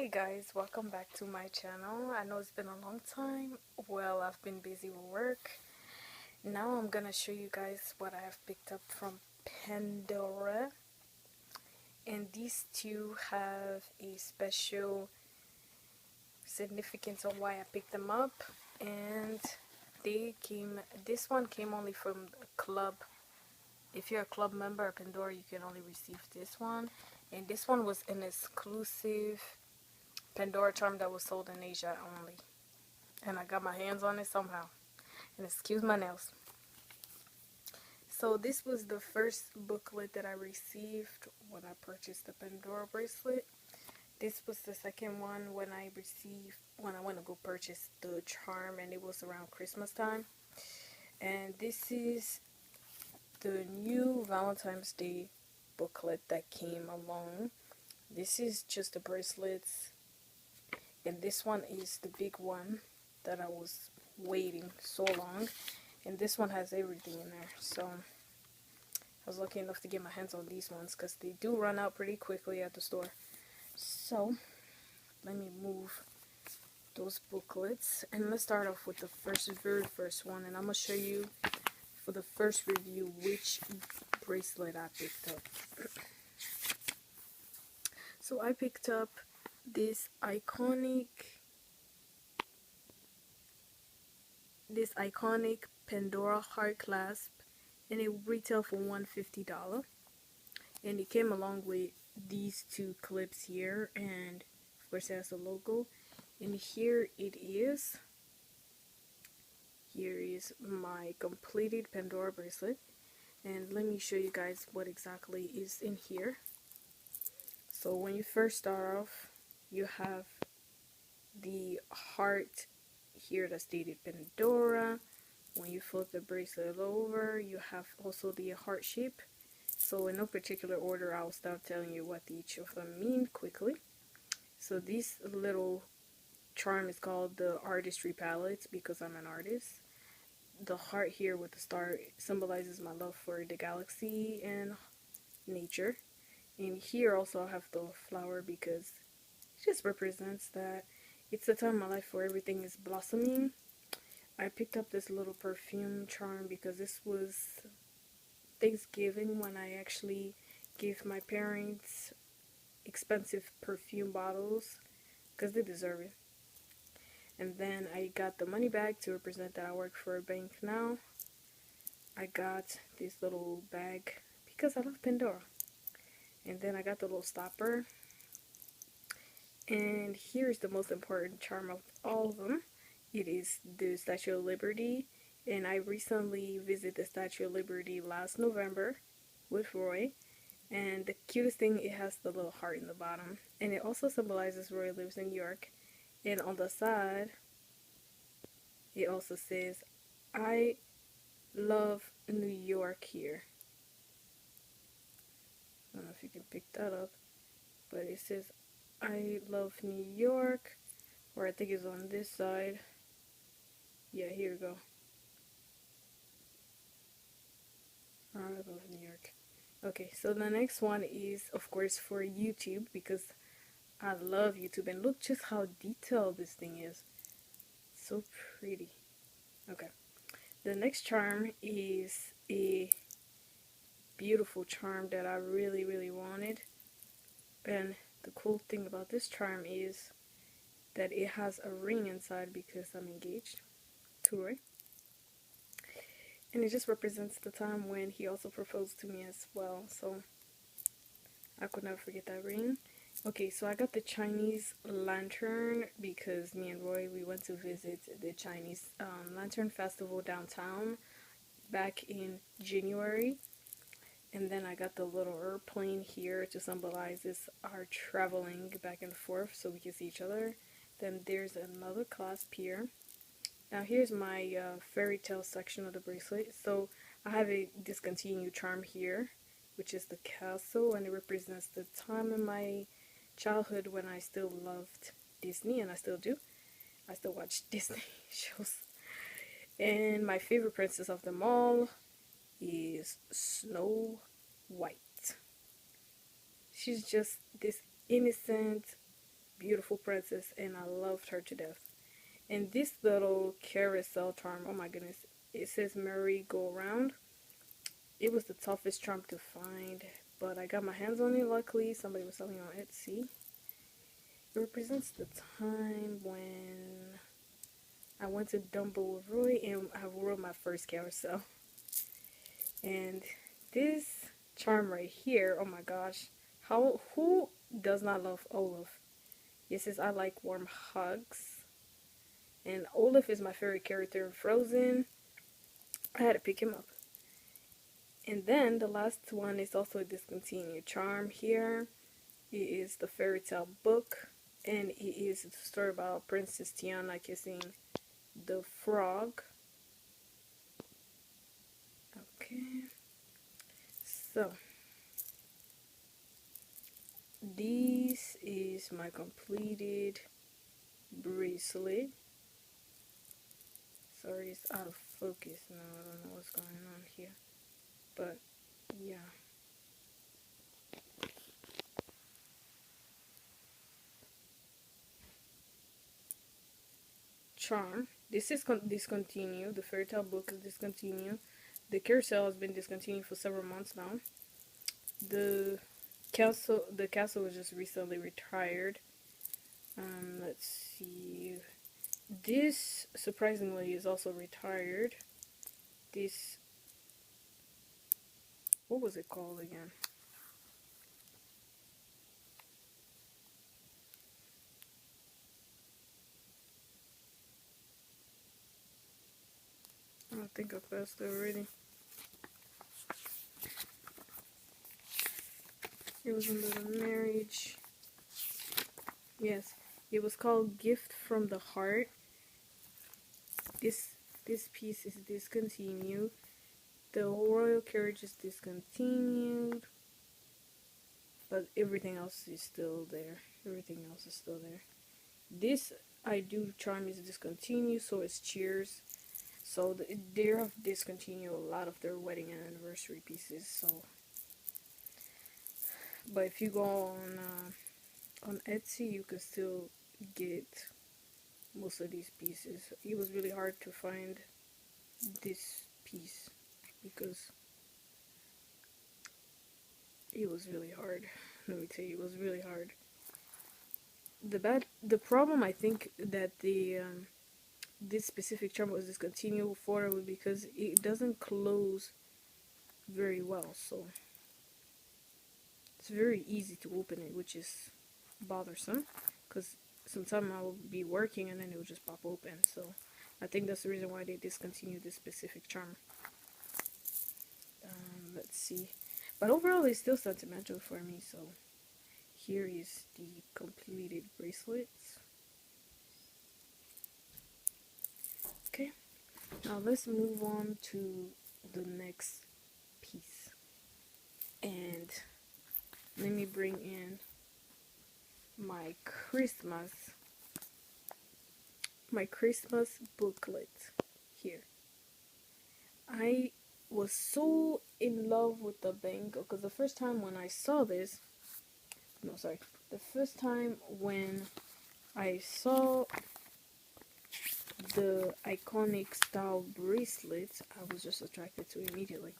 Hey guys, welcome back to my channel. I know it's been a long time. Well, I've been busy with work. Now I'm gonna show you guys what I have picked up from Pandora. And these two have a special significance on why I picked them up. And this one came only from a club. If you're a club member of Pandora, you can only receive this one. And this one was an exclusive Pandora charm that was sold in Asia only. And I got my hands on it somehow. And excuse my nails. So this was the first booklet that I received when I purchased the Pandora bracelet. This was the second one when I went to go purchase the charm, and it was around Christmas time. And this is the new Valentine's Day booklet that came along. This is just the bracelets, and this one is the big one that I was waiting so long. And this one has everything in there, so I was lucky enough to get my hands on these ones because they do run out pretty quickly at the store. So let me move those booklets, and let's start off with the very first one, and I'm gonna show you for the first review which bracelet I picked up. So I picked up this iconic Pandora heart clasp, and it retailed for $150, and it came along with these two clips here, and of course it has a logo. And here is my completed Pandora bracelet, and let me show you guys what exactly is in here. So when you first start off, you have the heart here that stated Pandora. When you flip the bracelet over, you have also the heart shape. So in no particular order, I'll start telling you what each of them mean quickly. So this little charm is called the Artistry Palette because I'm an artist. The heart here with the star symbolizes my love for the galaxy and nature. And here also I have the flower because it just represents that it's the time in my life where everything is blossoming. I picked up this little perfume charm because this was Thanksgiving when I actually gave my parents expensive perfume bottles because they deserve it. And then I got the money bag to represent that I work for a bank now. I got this little bag because I love Pandora. And then I got the little stopper. And here's the most important charm of all of them. It is the Statue of Liberty. And I recently visited the Statue of Liberty last November with Roy. And the cutest thing, it has the little heart in the bottom. And it also symbolizes Roy lives in New York. And on the side, it also says, I love New York here. I don't know if you can pick that up, but it says, I love New York, or I think it's on this side. Yeah, here we go. I love New York. Okay, so the next one is, of course, for YouTube, because I love YouTube. And look just how detailed this thing is. So pretty. Okay. The next charm is a beautiful charm that I really, really wanted. And the cool thing about this charm is that it has a ring inside because I'm engaged to Roy. And it just represents the time when he also proposed to me as well. So I could never forget that ring. Okay, so I got the Chinese lantern because me and Roy, we went to visit the Chinese lantern festival downtown back in January. And then I got the little airplane here to symbolize our traveling back and forth so we can see each other. Then there's another clasp here. Now here's my fairy tale section of the bracelet. So I have a discontinued charm here, which is the castle, and it represents the time in my childhood when I still loved Disney, and I still do. I still watch Disney shows. And my favorite princess of them all is Snow White. She's just this innocent, beautiful princess, and I loved her to death. And this little carousel charm, oh my goodness, it says merry go round. It was the toughest charm to find, but I got my hands on it luckily. Somebody was selling it on Etsy. It represents the time when I went to Dumbo with Roy and I rode my first carousel. And this charm right here, oh my gosh, who does not love Olaf? It says I like warm hugs. And Olaf is my favorite character in Frozen. I had to pick him up. And then the last one is also a discontinued charm here. It is the fairy tale book, and it is a story about Princess Tiana kissing the frog. Okay, so this is my completed bracelet. Sorry, it's out of focus now. I don't know what's going on here, but yeah. Charm. This is discontinued. The fairy tale book is discontinued. The carousel has been discontinued for several months now. The castle was just recently retired. Let's see. This surprisingly is also retired. This, what was it called again? I think I passed it already. It was under the marriage. Yes, it was called Gift from the Heart. This piece is discontinued. The royal carriage is discontinued, but everything else is still there. Everything else is still there. This I do charm is discontinued, so is Cheers. So they have discontinued a lot of their wedding and anniversary pieces. So, but if you go on Etsy, you can still get most of these pieces. It was really hard to find this piece because it was really hard. Let me tell you, it was really hard. The problem I think that this specific charm was discontinued for was because it doesn't close very well, so it's very easy to open it, which is bothersome because sometimes I will be working and then it will just pop open. So I think that's the reason why they discontinued this specific charm. Let's see, but overall it's still sentimental for me. So here is the completed bracelets. Okay, now let's move on to the next piece, and let me bring in my Christmas booklet here. I was so in love with the bangle because the first time when I saw this, no, sorry, the first time when I saw the iconic style bracelets, I was just attracted to it immediately.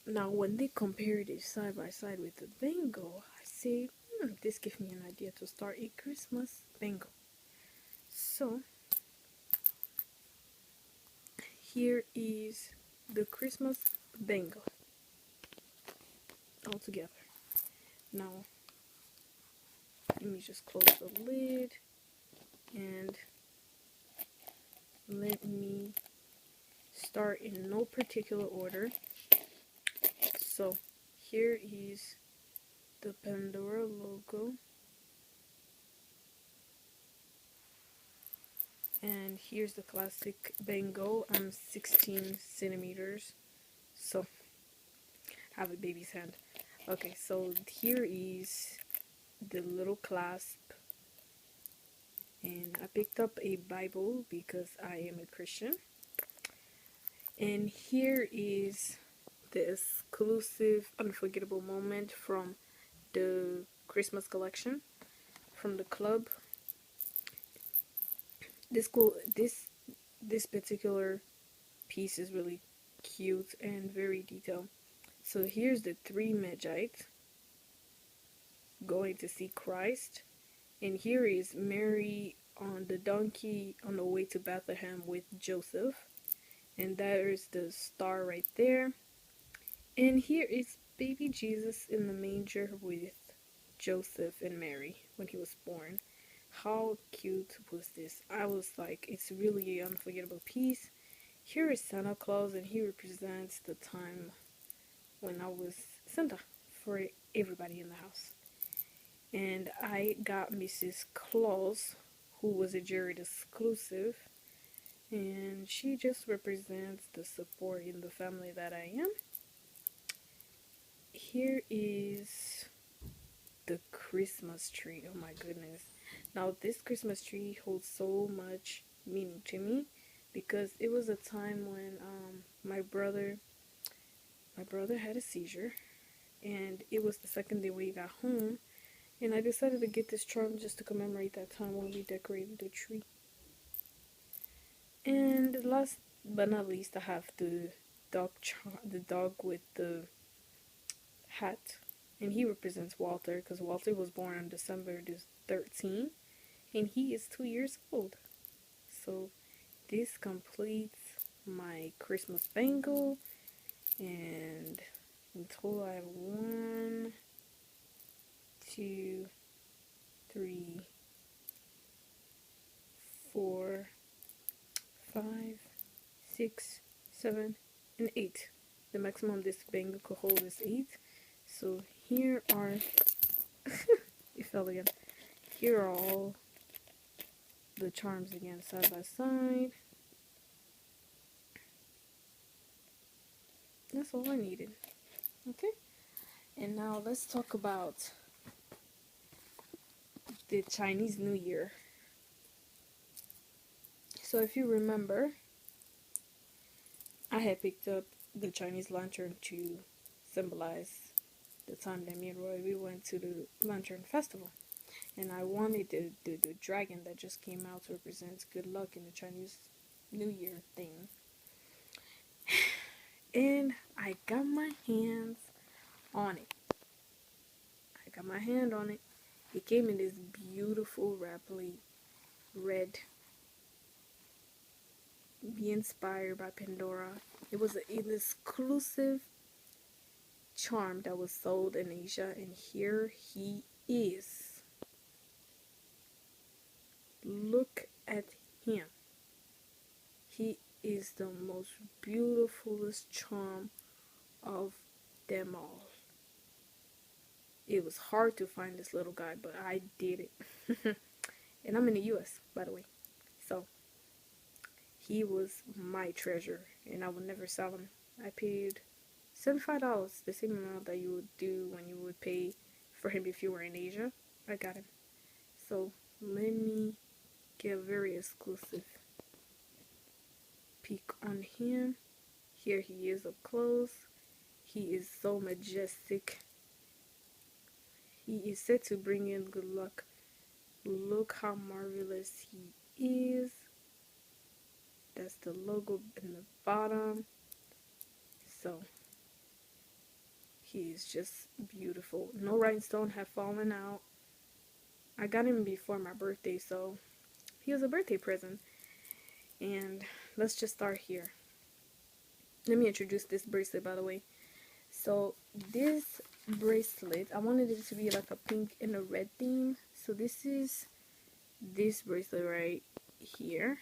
Now, when they compared it side by side with the bangle, I say, this gives me an idea to start a Christmas bangle. So, here is the Christmas bangle all together. Now, let me just close the lid and let me start in no particular order. So, here is the Pandora logo. And here's the classic bangle. I'm 16 centimeters, so I have a baby's hand. Okay, so here is the little clasp, and I picked up a Bible because I am a Christian. And here is the exclusive unforgettable moment from the Christmas collection from the club. This particular piece is really cute and very detailed. So here's the three Magites going to see Christ, and here is Mary on the donkey on the way to Bethlehem with Joseph, and there's the star right there. And here is baby Jesus in the manger with Joseph and Mary when he was born. How cute was this? I was like, it's really an unforgettable piece. Here is Santa Claus, and he represents the time when I was Santa for everybody in the house. And I got Mrs. Claus, who was a Jared exclusive, and she just represents the support in the family that I am. Here is the Christmas tree. Oh my goodness. Now this Christmas tree holds so much meaning to me because it was a time when my brother had a seizure, and it was the second day we got home, and I decided to get this charm just to commemorate that time when we decorated the tree. And last but not least, I have the dog with the hat, and he represents Walter because Walter was born on December 13th, and he is 2 years old. So this completes my Christmas bangle, and in total I have 1, 2, 3, 4, 5, 6, 7, and 8. The maximum this bangle could hold is 8. So here are it fell again. Here are all the charms again, side by side. That's all I needed. Okay, and now let's talk about the Chinese New Year. So if you remember, I had picked up the Chinese lantern to symbolize the time that me and Roy we went to the lantern festival, and I wanted the dragon that just came out to represent good luck in the Chinese New Year thing. And I got my hands on it. I got my hand on it. It came in this beautiful rapidly red, be inspired by Pandora. It was an exclusive charm that was sold in Asia, and here he is. Look at him. He is the most beautifulest charm of them all. It was hard to find this little guy, but I did it. And I'm in the US, by the way. So he was my treasure, and I would never sell him. I paid $75, the same amount that you would do when you would pay for him if you were in Asia. I got him. So let me get a very exclusive peek on him. Here he is up close. He is so majestic. He is set to bring in good luck. Look how marvelous he is. That's the logo in the bottom. So he is just beautiful. No rhinestone have fallen out. I got him before my birthday, so he was a birthday present. And let's just start here. Let me introduce this bracelet, by the way. So this bracelet, I wanted it to be like a pink and a red theme. So this is this bracelet right here.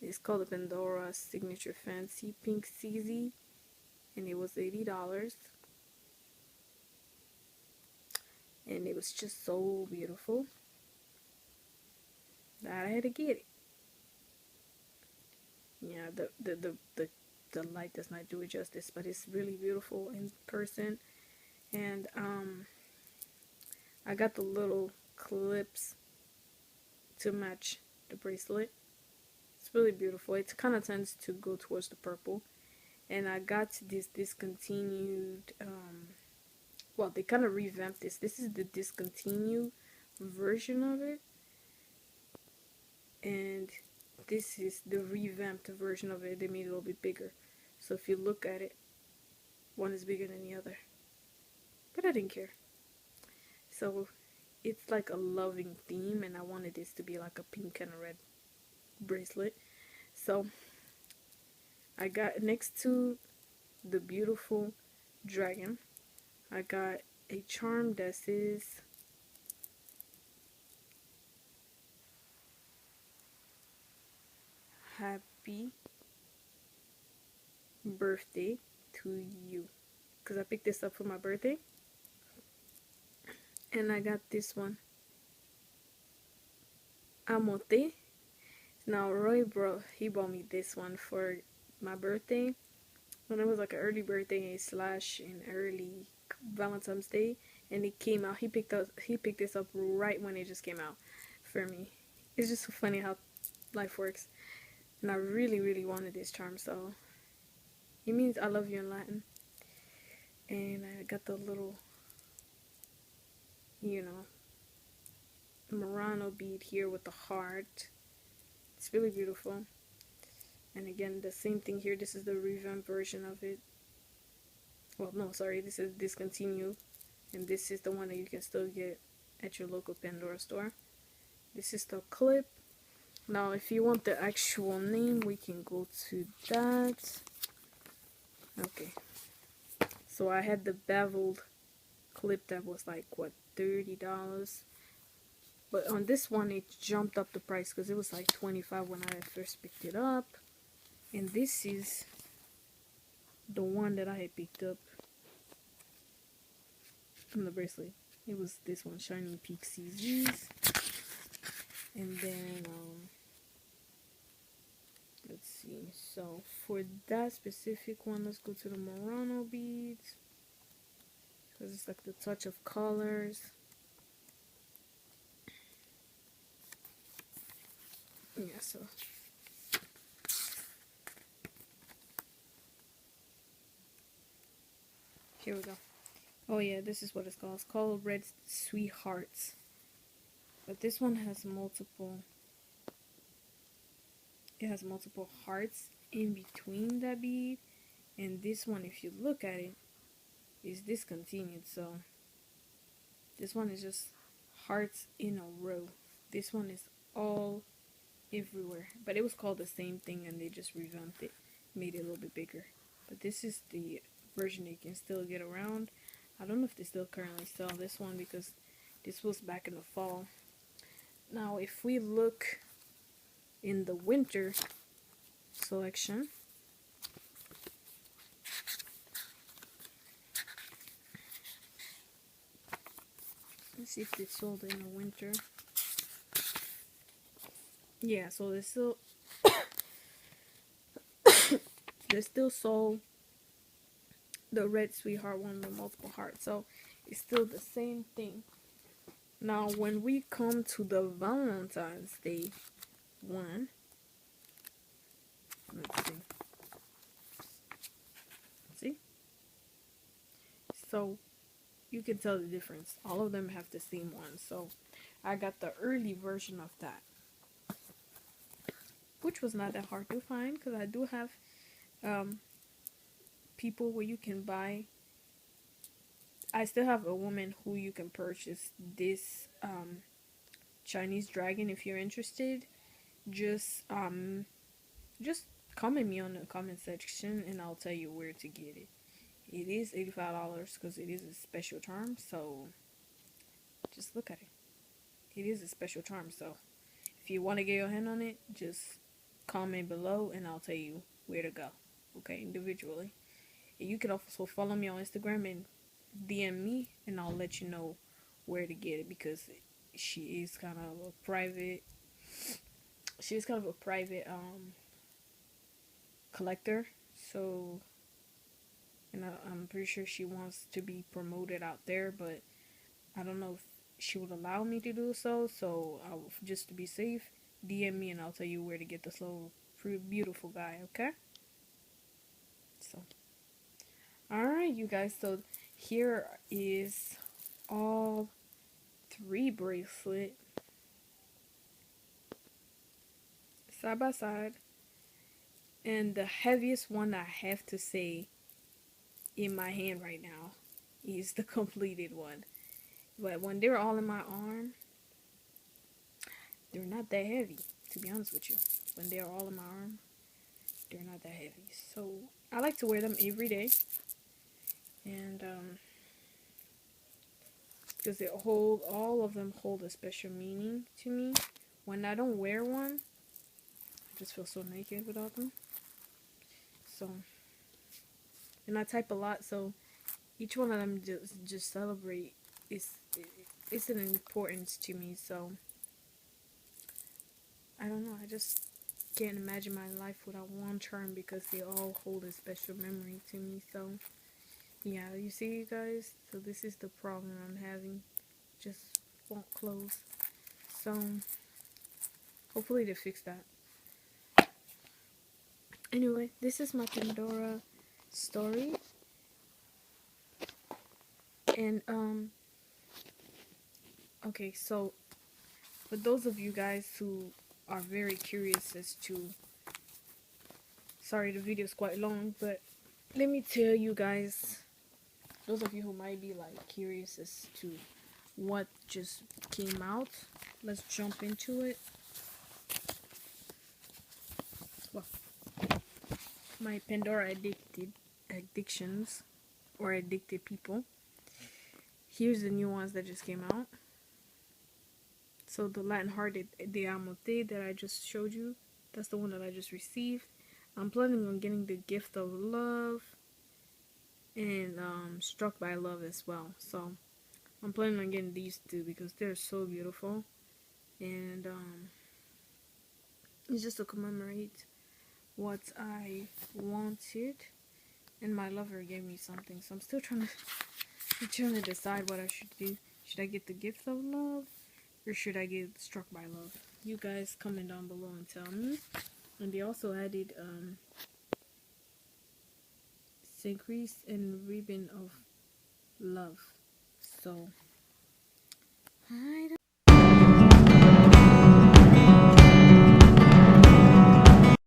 It's called the Pandora Signature Fancy Pink CZ, and it was $80. And it was just so beautiful that I had to get it. Yeah, the light does not do it justice, but it's really beautiful in person. And I got the little clips to match the bracelet. It's really beautiful. It kind of tends to go towards the purple. And I got this discontinued, well, they kind of revamped this. This is the discontinued version of it, and this is the revamped version of it. They made it a little bit bigger, so if you look at it, one is bigger than the other, but I didn't care. So it's like a loving theme, and I wanted this to be like a pink and a red bracelet. So I got, next to the beautiful dragon, I got a charm that says happy birthday to you, because I picked this up for my birthday. And I got this one, amote. Now Roy bought me this one for my birthday, when it was like an early birthday slash an early Valentine's Day, and it came out. He picked this up right when it just came out for me. It's just so funny how life works. And I really, really wanted this charm, so it means I love you in Latin. And I got the little, you know, Murano bead here with the heart. It's really beautiful. And again, the same thing here. This is the revamped version of it. Well, no, sorry, this is discontinued. And this is the one that you can still get at your local Pandora store. This is the clip. Now, if you want the actual name, we can go to that. Okay. So I had the beveled clip that was like, what, $30? But on this one, it jumped up the price because it was like $25 when I first picked it up. And this is the one that I had picked up from the bracelet. It was this one, Shining Peak CZs. And then, let's see. So for that specific one, let's go to the Murano beads, because it's like the touch of colors. Yeah, so here we go. Oh yeah, this is what it's called. It's called Red Sweethearts. But this one has multiple, it has multiple hearts in between that bead. And this one, if you look at it, is discontinued. So this one is just hearts in a row. This one is all everywhere. But it was called the same thing and they just revamped it, made it a little bit bigger. But this is the version that you can still get around. I don't know if they still currently sell this one because this was back in the fall. Now if we look in the winter selection, let's see if they sold in the winter. Yeah, so they still they still sold the Red Sweetheart one with multiple hearts, so it's still the same thing. Now when we come to the Valentine's Day one, let's see, so you can tell the difference. All of them have the same one, so I got the early version of that, which was not that hard to find because I do have people where you can buy. I still have a woman who you can purchase this Chinese dragon if you're interested. Just comment me on the comment section and I'll tell you where to get it. It is $85 because it is a special charm, so just look at it. It is a special charm, so if you want to get your hand on it, just comment below and I'll tell you where to go, okay, individually. And you can also follow me on Instagram and DM me and I'll let you know where to get it, because she is kind of a private collector, so, and I'm pretty sure she wants to be promoted out there, but I don't know if she would allow me to do so. So just to be safe, DM me and I'll tell you where to get this little beautiful guy, okay? So alright you guys, so here is all 3 bracelet side by side, and the heaviest one I have to say in my hand right now is the completed one. But when they're all in my arm, they're not that heavy, to be honest with you. When they're all in my arm, they're not that heavy. So I like to wear them every day, and because they hold, all of them hold a special meaning to me. When I don't wear one, I just feel so naked without them. So, and I type a lot, so each one of them just celebrate is it's an importance to me. So I don't know, I just can't imagine my life without one charm because they all hold a special memory to me. So yeah, you see, you guys, so this is the problem I'm having, just won't close. So hopefully they fix that. Anyway, this is my Pandora story, and okay, so for those of you guys who are very curious as to, sorry the video is quite long, but let me tell you guys, those of you who might be like curious as to what just came out, let's jump into it. Well, my Pandora addictions or addicted people. Here's the new ones that just came out. So the Latin hearted de Amote that I just showed you, that's the one that I just received. I'm planning on getting the gift of love and struck by love as well. So I'm planning on getting these two because they're so beautiful, and it's just to commemorate what I wanted, and my lover gave me something. So I'm still trying to decide what I should do. Should I get the gift of love, or should I get struck by love? You guys comment down below and tell me. And they also added Synchrease and Ribbon of Love. So I don't